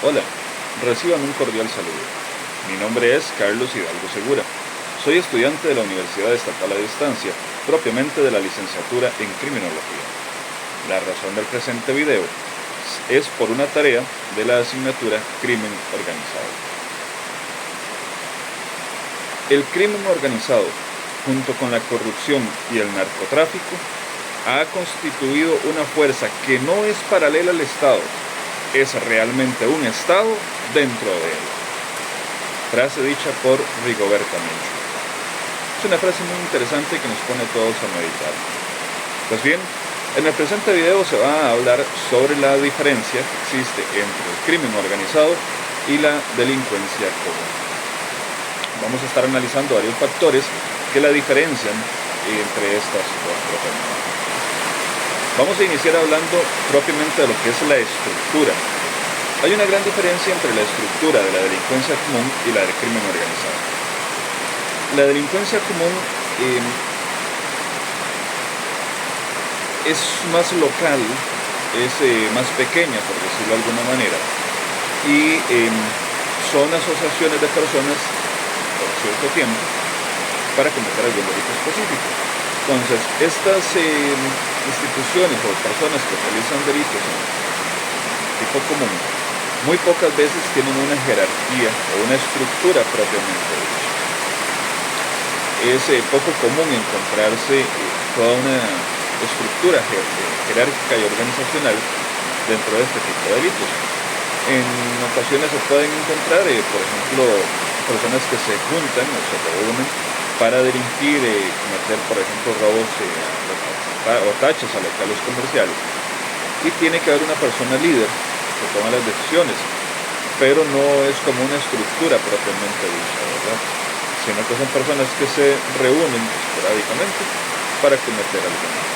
Hola, reciban un cordial saludo. Mi nombre es Carlos Hidalgo Segura. Soy estudiante de la Universidad Estatal a Distancia, propiamente de la licenciatura en Criminología. La razón del presente video es por una tarea de la asignatura Crimen Organizado. El crimen organizado, junto con la corrupción y el narcotráfico, ha constituido una fuerza que no es paralela al Estado, es realmente un Estado dentro de él. Frase dicha por Rigoberta Menchú. Es una frase muy interesante que nos pone a todos a meditar. Pues bien, en el presente video se va a hablar sobre la diferencia que existe entre el crimen organizado y la delincuencia común. Vamos a estar analizando varios factores que la diferencian entre estas dos profesiones. Vamos a iniciar hablando propiamente de lo que es la estructura. Hay una gran diferencia entre la estructura de la delincuencia común y la del crimen organizado. La delincuencia común es más local, es más pequeña, por decirlo de alguna manera, y son asociaciones de personas por cierto tiempo para cometer algún delito específico. Entonces, estas instituciones o personas que realizan delitos en tipo común, muy pocas veces tienen una jerarquía o una estructura propiamente dicha. Es poco común encontrarse toda una estructura jerárquica y organizacional dentro de este tipo de delitos. En ocasiones se pueden encontrar, por ejemplo, personas que se juntan o se reúnen para delinquir, cometer, por ejemplo, robos o tachas a locales comerciales. Y tiene que haber una persona líder que toma las decisiones, pero no es como una estructura propiamente dicha, ¿verdad? Sino que son personas que se reúnen esporádicamente para cometer algo más.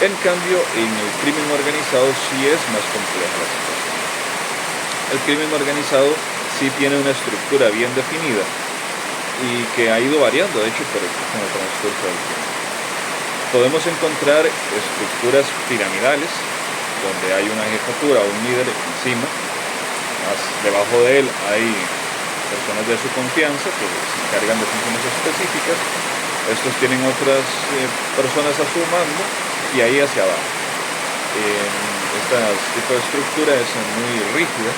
En cambio, en el crimen organizado sí es más compleja la situación. El crimen organizado sí tiene una estructura bien definida y que ha ido variando, de hecho, con el transcurso del tiempo. Podemos encontrar estructuras piramidales, donde hay una jefatura o un líder encima, más debajo de él hay personas de su confianza que se encargan de funciones específicas, estos tienen otras personas a su mando y ahí hacia abajo. Este tipo de estructura es muy rígida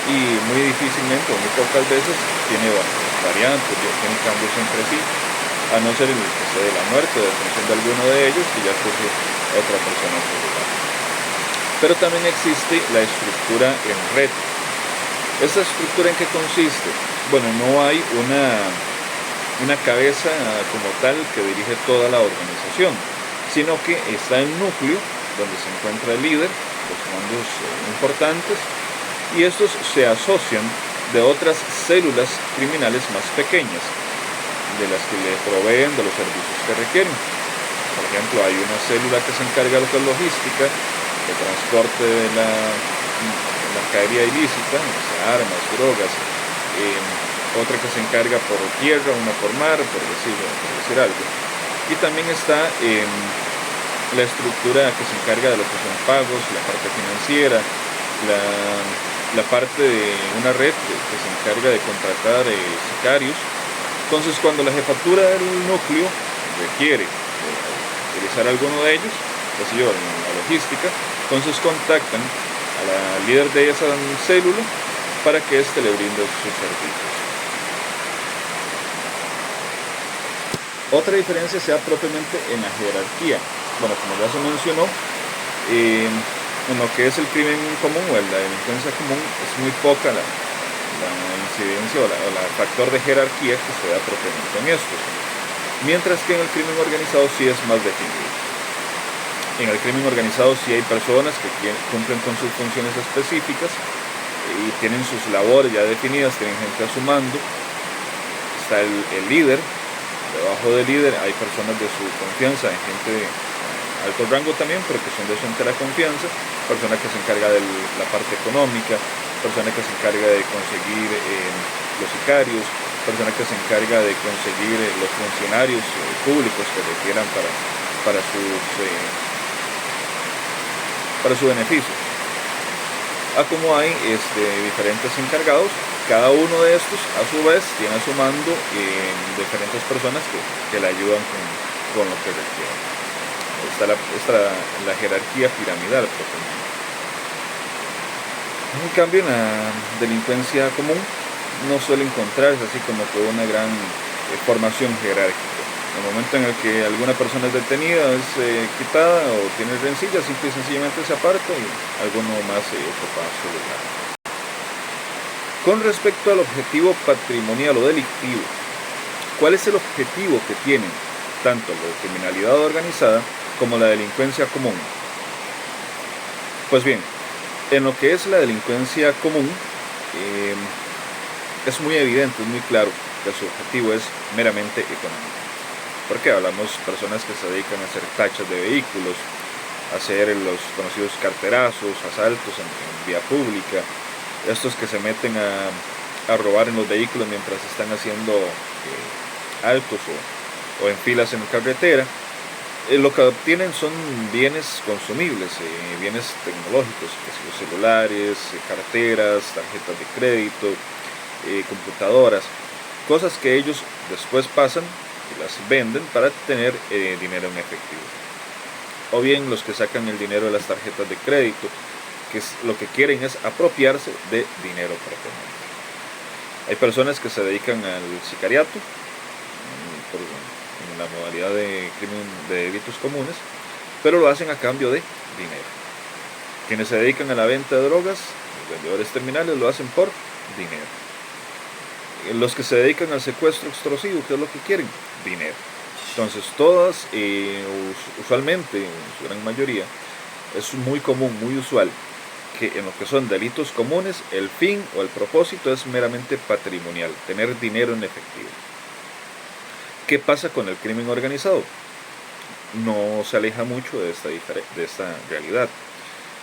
y muy difícilmente o muy pocas veces tiene variantes, tiene cambios entre sí, a no ser el que se dé la muerte o detención de alguno de ellos y ya fuese otra persona en su lugar. Pero también existe la estructura en red. ¿Esta estructura en qué consiste? Bueno, no hay una cabeza como tal que dirige toda la organización, sino que está el núcleo donde se encuentra el líder, los mandos importantes, y estos se asocian de otras células criminales más pequeñas, de las que le proveen de los servicios que requieren. Por ejemplo, hay una célula que se encarga de lo que es logística, de transporte de la mercadería ilícita, armas, drogas, otra que se encarga por tierra, una por mar, por decir algo. Y también está la estructura que se encarga de lo que son pagos, la parte financiera, la parte de una red que se encarga de contratar sicarios. Entonces, cuando la jefatura del núcleo requiere utilizar alguno de ellos, qué sé yo, en la logística, entonces contactan a la líder de esa célula para que éste le brinde sus servicios. Otra diferencia se da propiamente en la jerarquía. Bueno, como ya se mencionó, en lo que es el crimen común o la delincuencia común es muy poca la incidencia o el factor de jerarquía que se da propiamente en esto, mientras que en el crimen organizado sí es más definido. En el crimen organizado sí hay personas que cumplen con sus funciones específicas y tienen sus labores ya definidas, tienen gente a su mando, está el líder, debajo del líder hay personas de su confianza, hay gente de alto rango también, pero que son de su entera confianza, persona que se encarga de la parte económica, persona que se encarga de conseguir los sicarios, persona que se encarga de conseguir los funcionarios públicos que requieran para su beneficio. a como hay diferentes encargados. Cada uno de estos a su vez tiene a su mando diferentes personas que le ayudan con lo que requieren. Está la jerarquía piramidal propiamente. En cambio, en la delincuencia común no suele encontrarse así como que una gran formación jerárquica. En el momento en el que alguna persona es detenida, es quitada o tiene rencilla, simple y sencillamente se aparta y alguno más ocupa su lugar. Con respecto al objetivo patrimonial o delictivo, ¿cuál es el objetivo que tienen tanto la criminalidad organizada como la delincuencia común? Pues bien, en lo que es la delincuencia común, es muy evidente, es muy claro que su objetivo es meramente económico. Porque hablamos de personas que se dedican a hacer tachas de vehículos, a hacer los conocidos carterazos, asaltos en vía pública, estos que se meten a robar en los vehículos mientras están haciendo altos o en filas en carretera. Lo que obtienen son bienes consumibles, bienes tecnológicos, los celulares, carteras, tarjetas de crédito, computadoras, cosas que ellos después pasan y las venden para tener dinero en efectivo. O bien los que sacan el dinero de las tarjetas de crédito, que lo que quieren es apropiarse de dinero propiamente. Hay personas que se dedican al sicariato, en la modalidad de crimen de delitos comunes, pero lo hacen a cambio de dinero. Quienes se dedican a la venta de drogas, los vendedores terminales, lo hacen por dinero. Los que se dedican al secuestro extorsivo, ¿qué es lo que quieren? Dinero. Entonces todas, usualmente, en su gran mayoría, es muy común, muy usual, que en lo que son delitos comunes, el fin o el propósito es meramente patrimonial, tener dinero en efectivo. ¿Qué pasa con el crimen organizado? No se aleja mucho de esta realidad.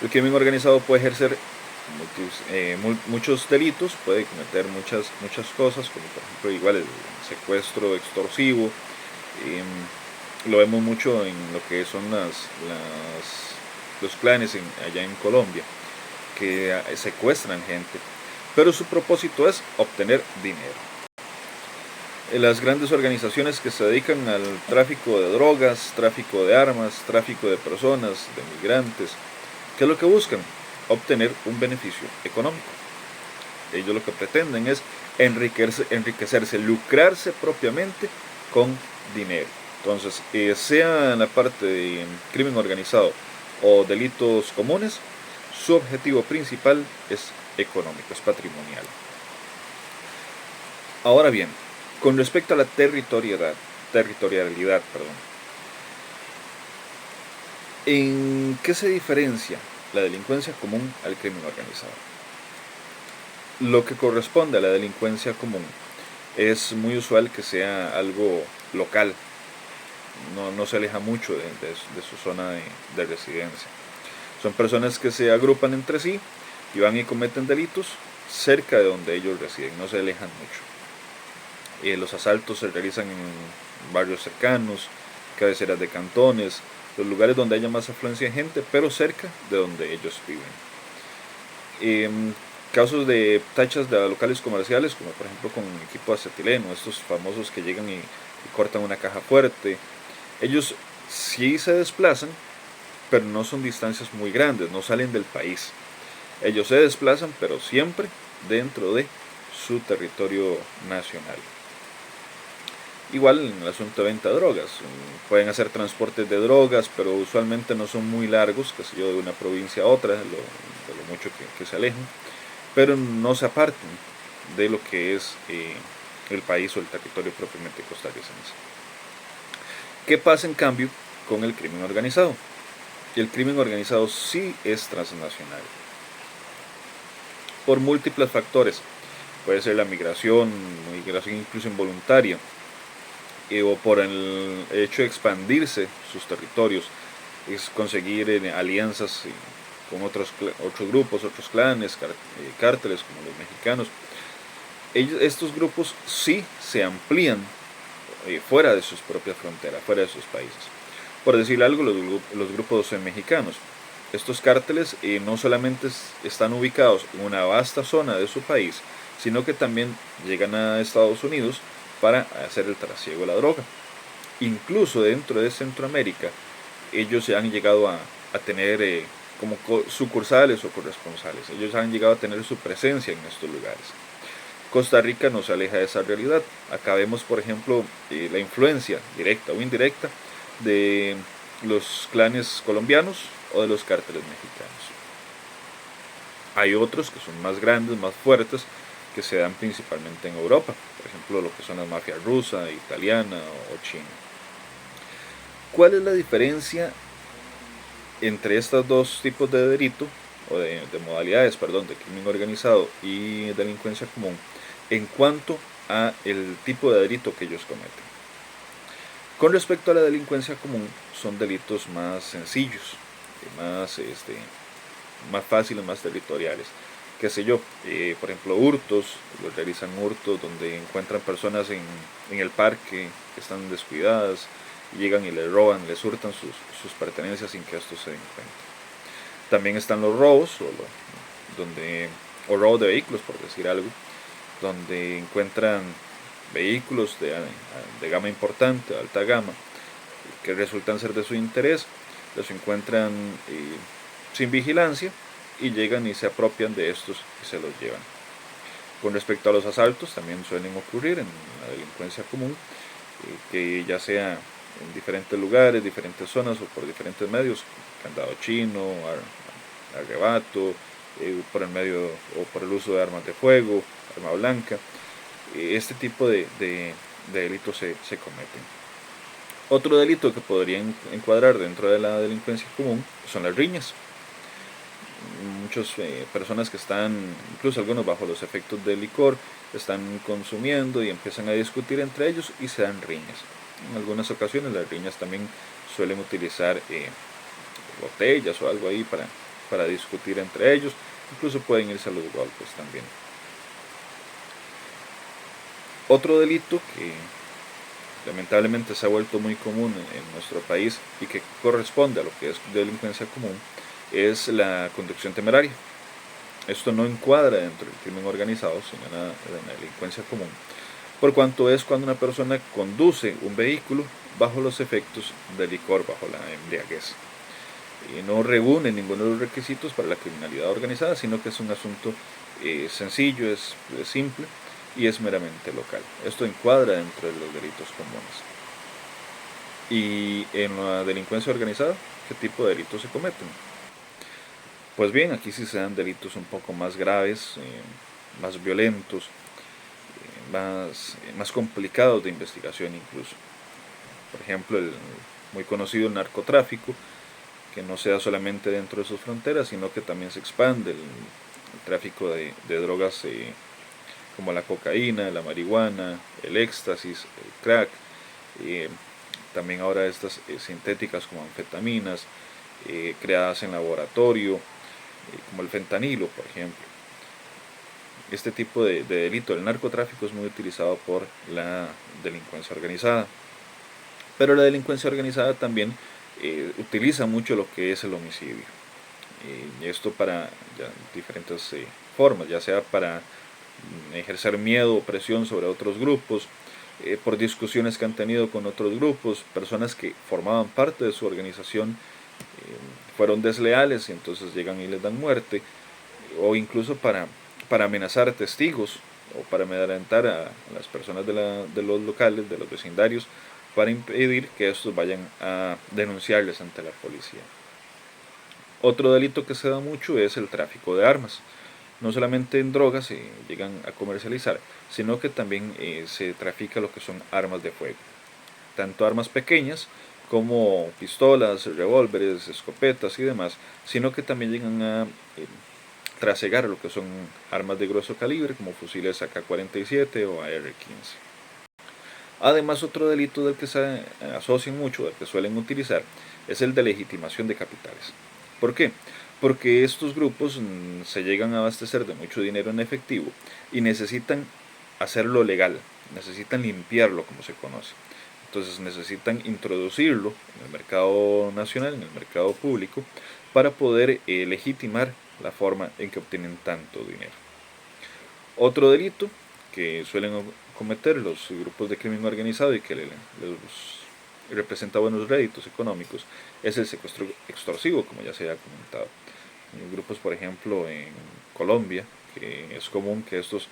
El crimen organizado puede ejercer muchos delitos, puede cometer muchas cosas, como por ejemplo igual el secuestro extorsivo. Lo vemos mucho en lo que son los clanes allá en Colombia, que secuestran gente, pero su propósito es obtener dinero. Las grandes organizaciones que se dedican al tráfico de drogas, tráfico de armas, tráfico de personas, de migrantes, ¿qué es lo que buscan? Obtener un beneficio económico. Ellos lo que pretenden es enriquecerse, lucrarse propiamente con dinero. Entonces, sea en la parte de crimen organizado o delitos comunes, su objetivo principal es económico, es patrimonial. Ahora bien, con respecto a la territorialidad, ¿en qué se diferencia la delincuencia común al crimen organizado? Lo que corresponde a la delincuencia común es muy usual que sea algo local, no se aleja mucho de su zona de residencia. Son personas que se agrupan entre sí y van y cometen delitos cerca de donde ellos residen, no se alejan mucho. Los asaltos se realizan en barrios cercanos, cabeceras de cantones, los lugares donde haya más afluencia de gente, pero cerca de donde ellos viven. Casos de tachas de locales comerciales, como por ejemplo con equipo acetileno, estos famosos que llegan y cortan una caja fuerte. Ellos sí se desplazan, pero no son distancias muy grandes, no salen del país. Ellos se desplazan, pero siempre dentro de su territorio nacional. Igual en el asunto de venta de drogas, pueden hacer transportes de drogas, pero usualmente no son muy largos, qué sé yo, de una provincia a otra, de lo mucho que se alejan, pero no se apartan de lo que es el país o el territorio propiamente costarricense. ¿Qué pasa en cambio con el crimen organizado? El crimen organizado sí es transnacional, por múltiples factores. Puede ser la migración incluso involuntaria, o por el hecho de expandirse sus territorios, es conseguir alianzas con otros grupos, otros clanes, cárteles como los mexicanos. Estos grupos sí se amplían fuera de sus propias fronteras, fuera de sus países. Por decir algo, los grupos mexicanos. Estos cárteles no solamente están ubicados en una vasta zona de su país, sino que también llegan a Estados Unidos para hacer el trasiego de la droga. Incluso dentro de Centroamérica, ellos se han llegado a tener como sucursales o corresponsales. Ellos han llegado a tener su presencia en estos lugares. Costa Rica no se aleja de esa realidad. Acá vemos, por ejemplo, la influencia directa o indirecta de los clanes colombianos o de los cárteles mexicanos. Hay otros que son más grandes, más fuertes, que se dan principalmente en Europa, por ejemplo lo que son las mafias rusa, italiana o china. ¿Cuál es la diferencia entre estos dos tipos de delito, o de modalidades, perdón, de crimen organizado y delincuencia común, en cuanto a el tipo de delito que ellos cometen? Con respecto a la delincuencia común, son delitos más sencillos, más fáciles, más territoriales. Qué sé yo, por ejemplo, hurtos, los realizan hurtos donde encuentran personas en el parque que están descuidadas, y llegan y les roban, les hurtan sus pertenencias sin que esto se den cuenta. También están los robos, o robos de vehículos, por decir algo, donde encuentran vehículos de gama importante, de alta gama, que resultan ser de su interés, los encuentran sin vigilancia y llegan y se apropian de estos y se los llevan. Con respecto a los asaltos, también suelen ocurrir en la delincuencia común, que ya sea en diferentes lugares, diferentes zonas o por diferentes medios, candado chino, arrebato, por el medio o por el uso de armas de fuego, arma blanca. Este tipo de delitos se cometen. Otro delito que podrían encuadrar dentro de la delincuencia común son las riñas. Muchas personas que están, incluso algunos bajo los efectos del licor, están consumiendo y empiezan a discutir entre ellos y se dan riñas. En algunas ocasiones las riñas también suelen utilizar botellas o algo ahí para discutir entre ellos. Incluso pueden irse a los golpes también. Otro delito que lamentablemente se ha vuelto muy común en nuestro país y que corresponde a lo que es delincuencia común es la conducción temeraria. Esto no encuadra dentro del crimen organizado, sino en la delincuencia común, por cuanto es cuando una persona conduce un vehículo bajo los efectos del licor, bajo la embriaguez. Y no reúne ninguno de los requisitos para la criminalidad organizada, sino que es un asunto sencillo, es simple y es meramente local. Esto encuadra dentro de los delitos comunes. Y en la delincuencia organizada, ¿qué tipo de delitos se cometen? Pues bien, aquí sí se dan delitos un poco más graves, más violentos, más complicados de investigación incluso. Por ejemplo, el muy conocido narcotráfico, que no sea solamente dentro de sus fronteras, sino que también se expande el tráfico de drogas como la cocaína, la marihuana, el éxtasis, el crack, también ahora estas sintéticas como anfetaminas, creadas en laboratorio, como el fentanilo, por ejemplo. Este tipo de delito del narcotráfico es muy utilizado por la delincuencia organizada. Pero la delincuencia organizada también utiliza mucho lo que es el homicidio. Y esto para diferentes formas, ya sea para ejercer miedo o presión sobre otros grupos, por discusiones que han tenido con otros grupos, personas que formaban parte de su organización fueron desleales y entonces llegan y les dan muerte, o incluso para amenazar a testigos o para amedrentar a las personas de los locales, de los vecindarios, para impedir que estos vayan a denunciarles ante la policía. Otro delito que se da mucho es el tráfico de armas. No solamente en drogas se llegan a comercializar, sino que también se trafica lo que son armas de fuego. Tanto armas pequeñas como pistolas, revólveres, escopetas y demás, sino que también llegan a trasegar lo que son armas de grueso calibre como fusiles AK-47 o AR-15. Además, otro delito del que se asocian mucho, del que suelen utilizar, es el de legitimación de capitales. ¿Por qué? Porque estos grupos se llegan a abastecer de mucho dinero en efectivo y necesitan hacerlo legal, necesitan limpiarlo como se conoce. Entonces necesitan introducirlo en el mercado nacional, en el mercado público, para poder legitimar la forma en que obtienen tanto dinero. Otro delito que suelen cometer los grupos de crimen organizado y que les representa buenos réditos económicos es el secuestro extorsivo, como ya se ha comentado. Hay grupos, por ejemplo, en Colombia, que es común que estos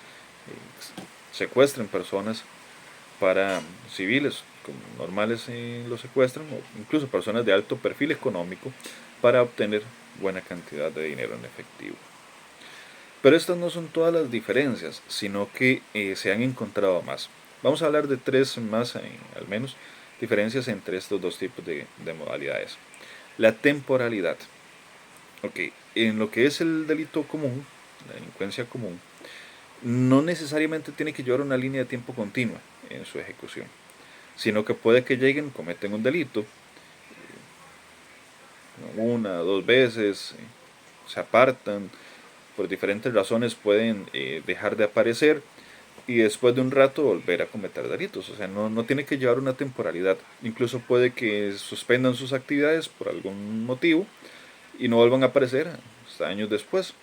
secuestren personas para civiles como normales, los secuestran, o incluso personas de alto perfil económico, para obtener buena cantidad de dinero en efectivo. Pero estas no son todas las diferencias, sino que se han encontrado más. Vamos a hablar de tres más, al menos, diferencias entre estos dos tipos de modalidades. La temporalidad. Ok, en lo que es el delito común, la delincuencia común, no necesariamente tiene que llevar una línea de tiempo continua en su ejecución, sino que puede que lleguen, cometen un delito, una, dos veces, se apartan, por diferentes razones pueden dejar de aparecer y después de un rato volver a cometer delitos. O sea, no tiene que llevar una temporalidad. Incluso puede que suspendan sus actividades por algún motivo y no vuelvan a aparecer hasta años después.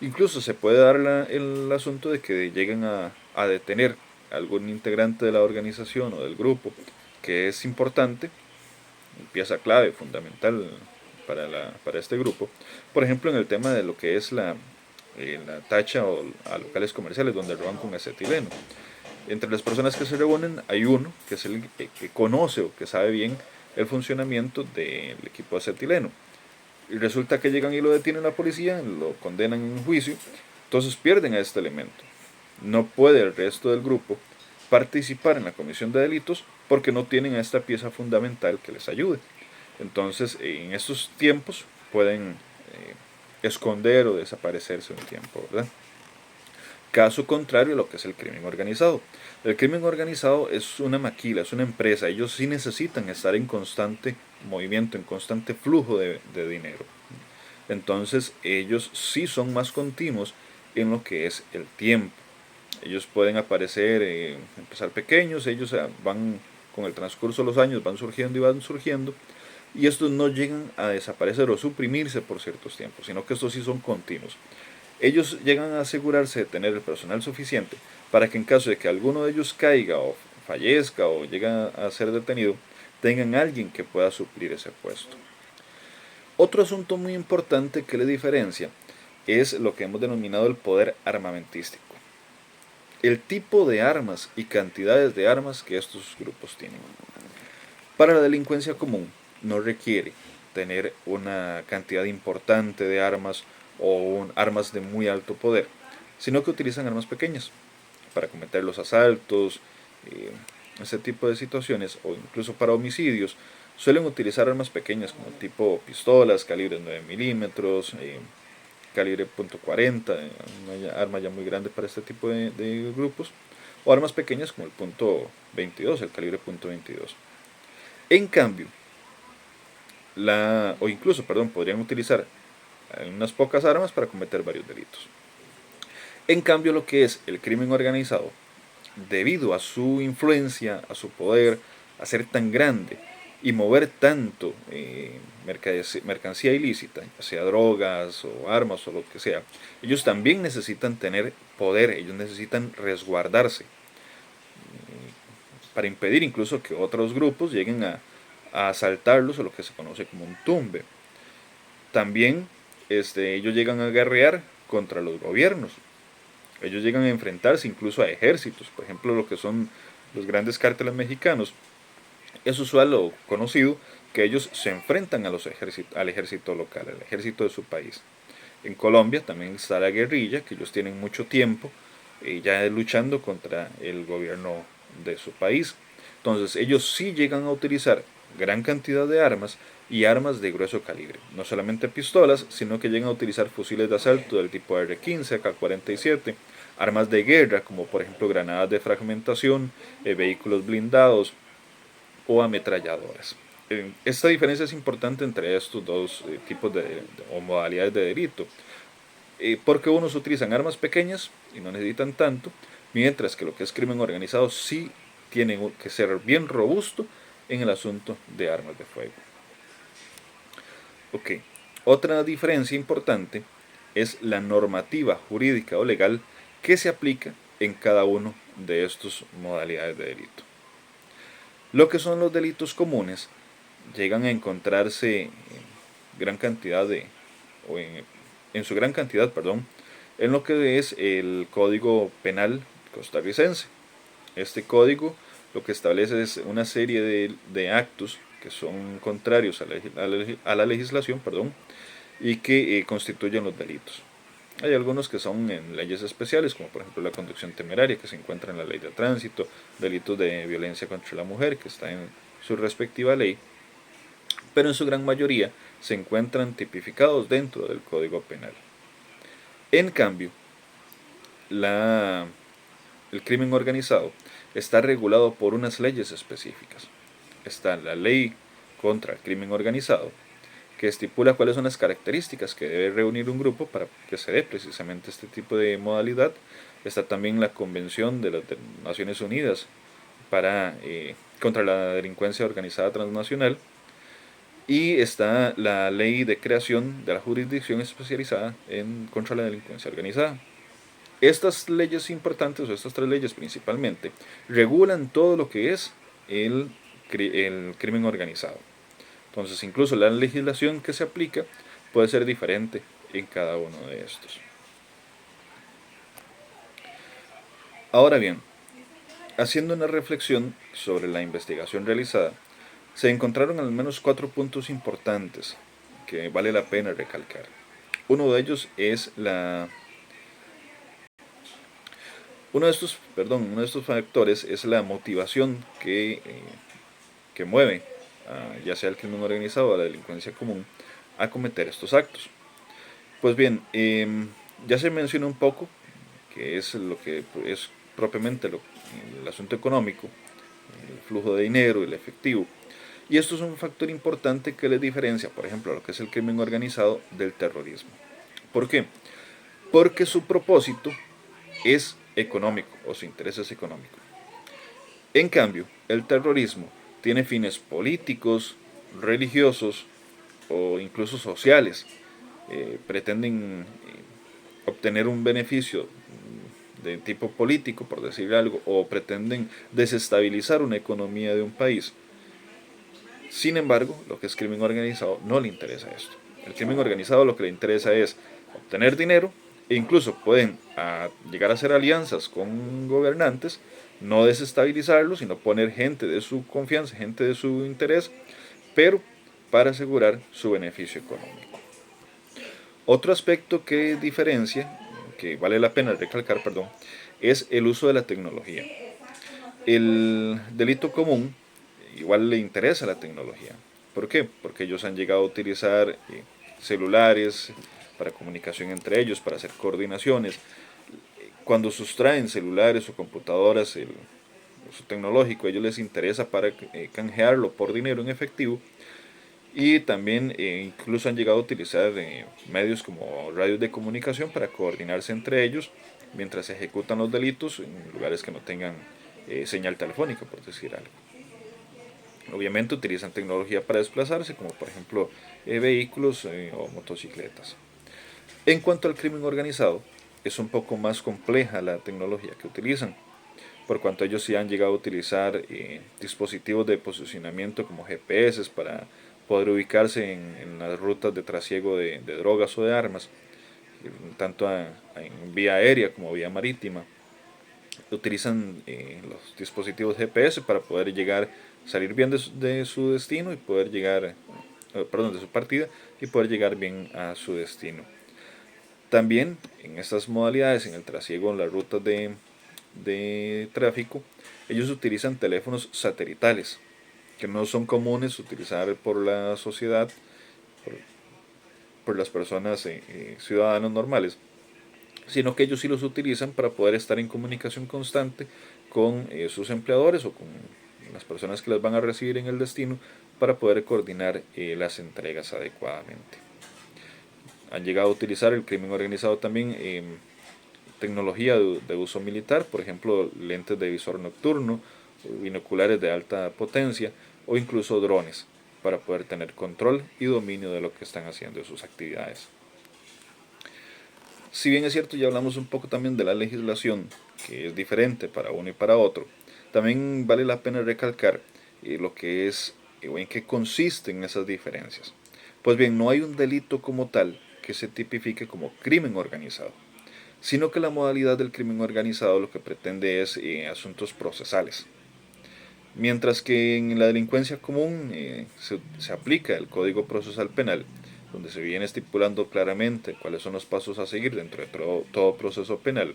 Incluso se puede dar el asunto de que lleguen a detener a algún integrante de la organización o del grupo, que es importante, pieza clave, fundamental para este grupo. Por ejemplo, en el tema de lo que es la tacha o a locales comerciales donde roban con acetileno. Entre las personas que se reúnen hay uno que es el que conoce o que sabe bien el funcionamiento del equipo de acetileno. Y resulta que llegan y lo detienen la policía, lo condenan en un juicio, entonces pierden a este elemento. No puede el resto del grupo participar en la comisión de delitos porque no tienen a esta pieza fundamental que les ayude. Entonces, en estos tiempos pueden esconder o desaparecerse un tiempo, ¿verdad? Caso contrario a lo que es el crimen organizado. El crimen organizado es una maquila, es una empresa. Ellos sí necesitan estar en constante movimiento, en constante flujo de dinero. Entonces ellos sí son más continuos en lo que es el tiempo. Ellos pueden aparecer, empezar pequeños, ellos van con el transcurso de los años, van surgiendo y van surgiendo, y estos no llegan a desaparecer o suprimirse por ciertos tiempos, sino que estos sí son continuos. Ellos llegan a asegurarse de tener el personal suficiente para que en caso de que alguno de ellos caiga o fallezca o llegue a ser detenido, tengan alguien que pueda suplir ese puesto. Otro asunto muy importante que le diferencia es lo que hemos denominado el poder armamentístico. El tipo de armas y cantidades de armas que estos grupos tienen. Para la delincuencia común no requiere tener una cantidad importante de armas o armas de muy alto poder, sino que utilizan armas pequeñas para cometer los asaltos, ese tipo de situaciones, o incluso para homicidios. Suelen utilizar armas pequeñas como tipo pistolas, calibre 9 milímetros, calibre .40, una arma ya muy grande para este tipo de grupos, o armas pequeñas como el .22, el calibre .22. En cambio, podrían utilizar unas pocas armas para cometer varios delitos. En cambio, lo que es el crimen organizado, debido a su influencia, a su poder, a ser tan grande y mover tanto mercancía ilícita, ya sea drogas o armas o lo que sea, ellos también necesitan tener poder, ellos necesitan resguardarse para impedir incluso que otros grupos lleguen a asaltarlos o lo que se conoce como un tumbe. También ellos llegan a guerrear contra los gobiernos. Ellos llegan a enfrentarse incluso a ejércitos, por ejemplo lo que son los grandes cárteles mexicanos. Es usual o conocido que ellos se enfrentan al ejército local, al ejército de su país. En Colombia también está la guerrilla, que ellos tienen mucho tiempo ya luchando contra el gobierno de su país. Entonces ellos sí llegan a utilizar gran cantidad de armas y armas de grueso calibre. No solamente pistolas, sino que llegan a utilizar fusiles de asalto del tipo R-15, AK-47, armas de guerra como por ejemplo granadas de fragmentación, vehículos blindados o ametralladoras. Esta diferencia es importante entre estos dos tipos o modalidades de delito, porque unos utilizan armas pequeñas y no necesitan tanto, mientras que lo que es crimen organizado sí tiene que ser bien robusto en el asunto de armas de fuego. Ok, Otra diferencia importante es la normativa jurídica o legal que se aplica en cada uno de estas modalidades de delito. Lo que son los delitos comunes llegan a encontrarse en gran cantidad o en su gran cantidad, perdón, en lo que es el Código Penal costarricense. Este código lo que establece es una serie de actos que son contrarios a la legislación, perdón, y que constituyen los delitos. Hay algunos que son en leyes especiales, como por ejemplo la conducción temeraria, que se encuentra en la ley de tránsito, delitos de violencia contra la mujer, que está en su respectiva ley, pero en su gran mayoría se encuentran tipificados dentro del Código Penal. En cambio, el crimen organizado está regulado por unas leyes específicas. Está la ley contra el crimen organizado, que estipula cuáles son las características que debe reunir un grupo para que se dé precisamente este tipo de modalidad. Está también la Convención de las Naciones Unidas contra la delincuencia organizada transnacional, y está la ley de creación de la jurisdicción especializada contra la delincuencia organizada. Estas leyes importantes, o estas tres leyes principalmente, regulan todo lo que es el crimen organizado. Entonces, incluso la legislación que se aplica puede ser diferente en cada uno de estos. Ahora bien, haciendo una reflexión sobre la investigación realizada, se encontraron al menos 4 puntos importantes que vale la pena recalcar. Uno de ellos es uno de estos factores es la motivación que mueve ya sea el crimen organizado o la delincuencia común a cometer estos actos. Pues bien, ya se mencionó un poco que es lo que es propiamente el asunto económico, el flujo de dinero, el efectivo. Y esto es un factor importante que le diferencia, por ejemplo, a lo que es el crimen organizado del terrorismo. ¿Por qué? Porque su propósito es económico, o su interés es económico. En cambio, el terrorismo tiene fines políticos, religiosos o incluso sociales. Pretenden obtener un beneficio de tipo político, por decir algo, o pretenden desestabilizar una economía de un país. Sin embargo, lo que es crimen organizado no le interesa esto. El crimen organizado lo que le interesa es obtener dinero, e incluso pueden llegar a hacer alianzas con gobernantes, no desestabilizarlos, sino poner gente de su confianza, gente de su interés, pero para asegurar su beneficio económico. Otro aspecto que diferencia, que vale la pena recalcar, perdón, es el uso de la tecnología. El delito común igual le interesa la tecnología. ¿Por qué? Porque ellos han llegado a utilizar celulares para comunicación entre ellos, para hacer coordinaciones. Cuando sustraen celulares o computadoras, el uso tecnológico, a ellos les interesa para canjearlo por dinero en efectivo. Y también incluso han llegado a utilizar medios como radios de comunicación para coordinarse entre ellos mientras se ejecutan los delitos en lugares que no tengan señal telefónica, por decir algo. Obviamente utilizan tecnología para desplazarse, como por ejemplo vehículos o motocicletas. En cuanto al crimen organizado, es un poco más compleja la tecnología que utilizan, por cuanto ellos sí han llegado a utilizar dispositivos de posicionamiento como GPS para poder ubicarse en las rutas de trasiego de drogas o de armas, tanto en vía aérea como vía marítima. Utilizan los dispositivos GPS para poder salir bien de su destino y poder llegar, perdón, de su partida y poder llegar bien a su destino. También en estas modalidades, en el trasiego, en las rutas de tráfico, ellos utilizan teléfonos satelitales, que no son comunes utilizar por la sociedad, por las personas ciudadanos normales, sino que ellos sí los utilizan para poder estar en comunicación constante con sus empleadores o con las personas que las van a recibir en el destino para poder coordinar las entregas adecuadamente. Han llegado a utilizar el crimen organizado también tecnología de uso militar, por ejemplo lentes de visor nocturno, binoculares de alta potencia o incluso drones para poder tener control y dominio de lo que están haciendo, de sus actividades. Si bien es cierto, ya hablamos un poco también de la legislación, que es diferente para uno y para otro, también vale la pena recalcar lo que es o en qué consisten esas diferencias. Pues bien, no hay un delito como tal que se tipifique como crimen organizado, sino que la modalidad del crimen organizado lo que pretende es asuntos procesales. Mientras que en la delincuencia común se aplica el Código Procesal Penal, donde se viene estipulando claramente cuáles son los pasos a seguir dentro de todo proceso penal,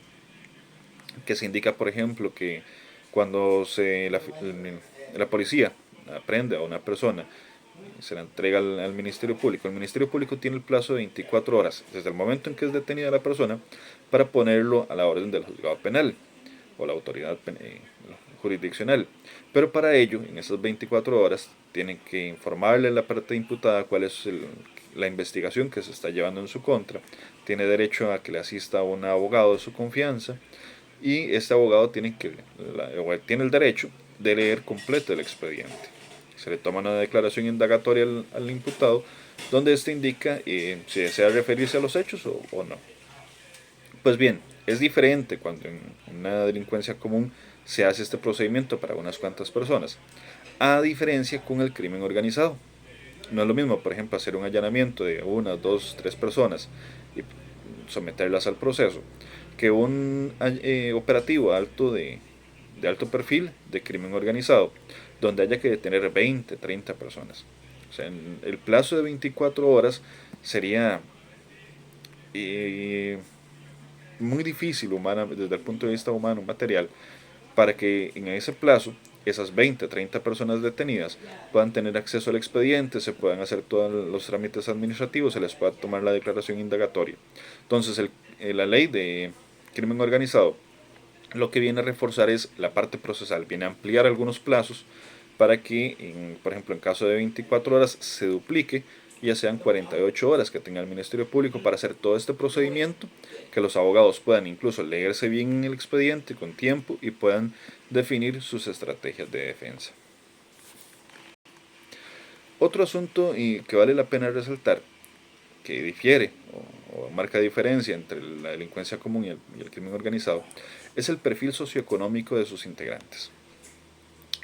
que se indica, por ejemplo, que cuando la policía aprende a una persona, se la entrega al Ministerio Público. El Ministerio Público tiene el plazo de 24 horas desde el momento en que es detenida la persona para ponerlo a la orden del juzgado penal o la autoridad jurisdiccional. Pero para ello, en esas 24 horas, tienen que informarle a la parte imputada cuál es la investigación que se está llevando en su contra. Tiene derecho a que le asista a un abogado de su confianza y este abogado tiene el derecho de leer completo el expediente. Se le toma una declaración indagatoria al imputado donde éste indica si desea referirse a los hechos o no. Pues bien, es diferente cuando en una delincuencia común se hace este procedimiento para unas cuantas personas, a diferencia con el crimen organizado. No es lo mismo, por ejemplo, hacer un allanamiento de una, dos, tres personas y someterlas al proceso, que un operativo de alto perfil de crimen organizado, donde haya que detener 20, 30 personas. O sea, en el plazo de 24 horas sería muy difícil desde el punto de vista humano, material, para que en ese plazo esas 20, 30 personas detenidas puedan tener acceso al expediente, se puedan hacer todos los trámites administrativos, se les pueda tomar la declaración indagatoria. Entonces la ley de crimen organizado lo que viene a reforzar es la parte procesal, viene a ampliar algunos plazos para que, por ejemplo, en caso de 24 horas se duplique, ya sean 48 horas que tenga el Ministerio Público para hacer todo este procedimiento, que los abogados puedan incluso leerse bien el expediente con tiempo y puedan definir sus estrategias de defensa. Otro asunto que vale la pena resaltar, que difiere o marca diferencia entre la delincuencia común y el crimen organizado, es el perfil socioeconómico de sus integrantes.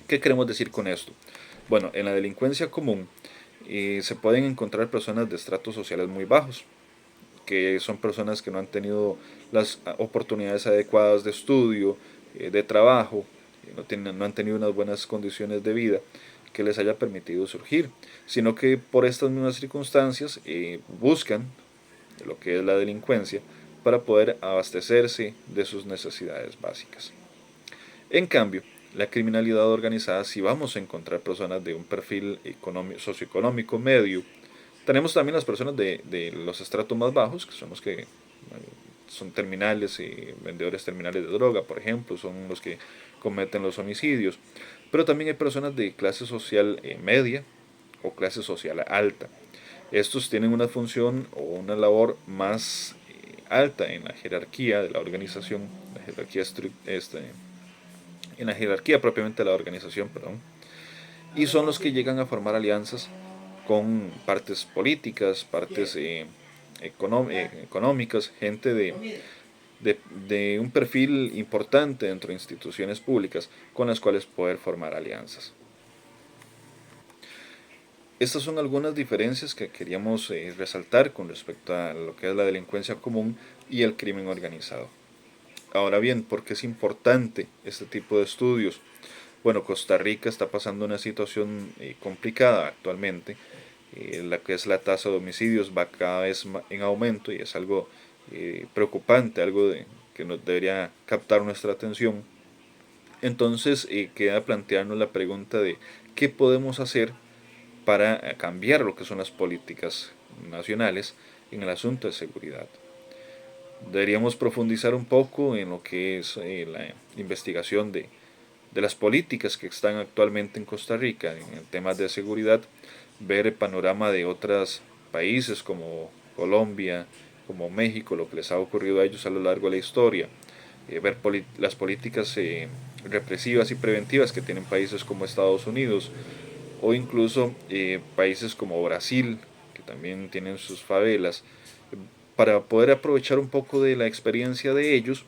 ¿Qué queremos decir con esto? Bueno, en la delincuencia común se pueden encontrar personas de estratos sociales muy bajos, que son personas que no han tenido las oportunidades adecuadas de estudio, de trabajo, no han tenido unas buenas condiciones de vida que les haya permitido surgir, sino que por estas mismas circunstancias buscan lo que es la delincuencia para poder abastecerse de sus necesidades básicas. En cambio, la criminalidad organizada, si vamos a encontrar personas de un perfil socioeconómico medio, tenemos también las personas de los estratos más bajos, que son los que son terminales y vendedores terminales de droga, por ejemplo, son los que cometen los homicidios, pero también hay personas de clase social media o clase social alta. Estos tienen una función o una labor más alta en la jerarquía de la organización, en la jerarquía propiamente de la organización, perdón, y son los que llegan a formar alianzas con partes políticas, partes económicas, gente de un perfil importante dentro de instituciones públicas con las cuales poder formar alianzas. Estas son algunas diferencias que queríamos resaltar con respecto a lo que es la delincuencia común y el crimen organizado. Ahora bien, ¿por qué es importante este tipo de estudios? Bueno, Costa Rica está pasando una situación complicada actualmente. La que es la tasa de homicidios va cada vez en aumento y es algo preocupante, algo que nos debería captar nuestra atención. Entonces queda plantearnos la pregunta de qué podemos hacer para cambiar lo que son las políticas nacionales en el asunto de seguridad. Deberíamos profundizar un poco en lo que es la investigación de las políticas que están actualmente en Costa Rica en temas de seguridad, ver el panorama de otros países como Colombia, como México, lo que les ha ocurrido a ellos a lo largo de la historia, ver las políticas represivas y preventivas que tienen países como Estados Unidos o incluso países como Brasil, que también tienen sus favelas, para poder aprovechar un poco de la experiencia de ellos,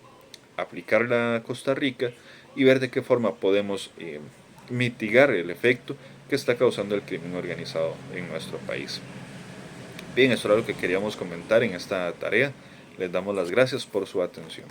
aplicarla a Costa Rica y ver de qué forma podemos mitigar el efecto que está causando el crimen organizado en nuestro país. Bien, esto era lo que queríamos comentar en esta tarea. Les damos las gracias por su atención.